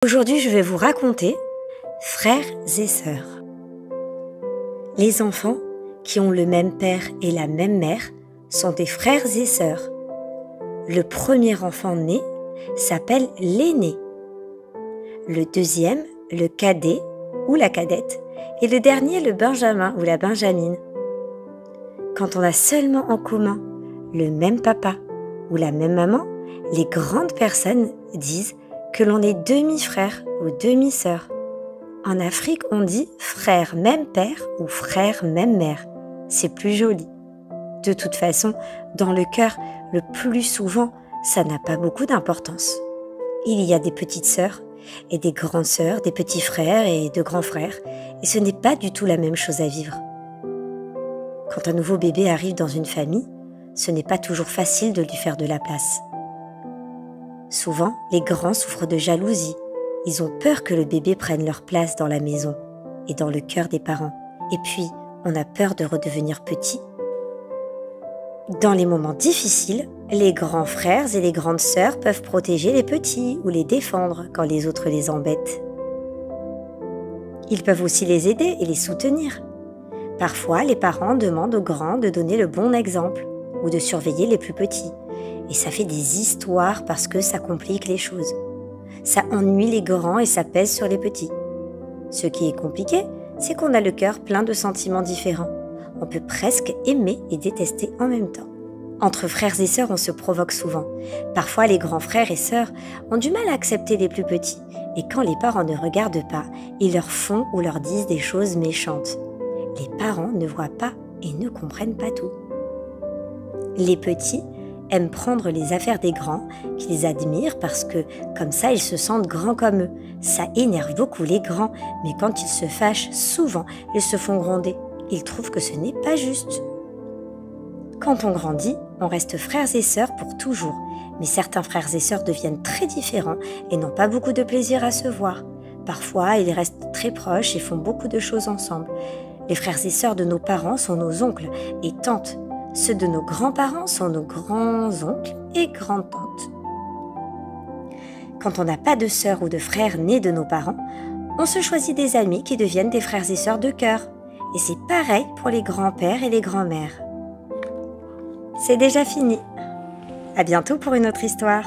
Aujourd'hui, je vais vous raconter frères et sœurs. Les enfants qui ont le même père et la même mère sont des frères et sœurs. Le premier enfant né s'appelle l'aîné. Le deuxième, le cadet ou la cadette. Et le dernier, le benjamin ou la benjamine. Quand on a seulement en commun le même papa ou la même maman, les grandes personnes disent que l'on est demi-frère ou demi-sœur. En Afrique, on dit frère même père ou frère même mère. C'est plus joli. De toute façon, dans le cœur, le plus souvent, ça n'a pas beaucoup d'importance. Il y a des petites sœurs et des grandes sœurs, des petits frères et de grands frères, et ce n'est pas du tout la même chose à vivre. Quand un nouveau bébé arrive dans une famille, ce n'est pas toujours facile de lui faire de la place. Souvent, les grands souffrent de jalousie. Ils ont peur que le bébé prenne leur place dans la maison et dans le cœur des parents. Et puis, on a peur de redevenir petit. Dans les moments difficiles, les grands frères et les grandes sœurs peuvent protéger les petits ou les défendre quand les autres les embêtent. Ils peuvent aussi les aider et les soutenir. Parfois, les parents demandent aux grands de donner le bon exemple ou de surveiller les plus petits. Et ça fait des histoires parce que ça complique les choses. Ça ennuie les grands et ça pèse sur les petits. Ce qui est compliqué, c'est qu'on a le cœur plein de sentiments différents. On peut presque aimer et détester en même temps. Entre frères et sœurs, on se provoque souvent. Parfois, les grands frères et sœurs ont du mal à accepter les plus petits. Et quand les parents ne regardent pas, ils leur font ou leur disent des choses méchantes. Les parents ne voient pas et ne comprennent pas tout. Les petits aiment prendre les affaires des grands, qu'ils admirent parce que, comme ça, ils se sentent grands comme eux. Ça énerve beaucoup les grands, mais quand ils se fâchent, souvent, ils se font gronder. Ils trouvent que ce n'est pas juste. Quand on grandit, on reste frères et sœurs pour toujours. Mais certains frères et sœurs deviennent très différents et n'ont pas beaucoup de plaisir à se voir. Parfois, ils restent très proches et font beaucoup de choses ensemble. Les frères et sœurs de nos parents sont nos oncles et tantes. Ceux de nos grands-parents sont nos grands-oncles et grands-tantes. Quand on n'a pas de sœurs ou de frères nés de nos parents, on se choisit des amis qui deviennent des frères et sœurs de cœur. Et c'est pareil pour les grands-pères et les grands-mères. C'est déjà fini. À bientôt pour une autre histoire.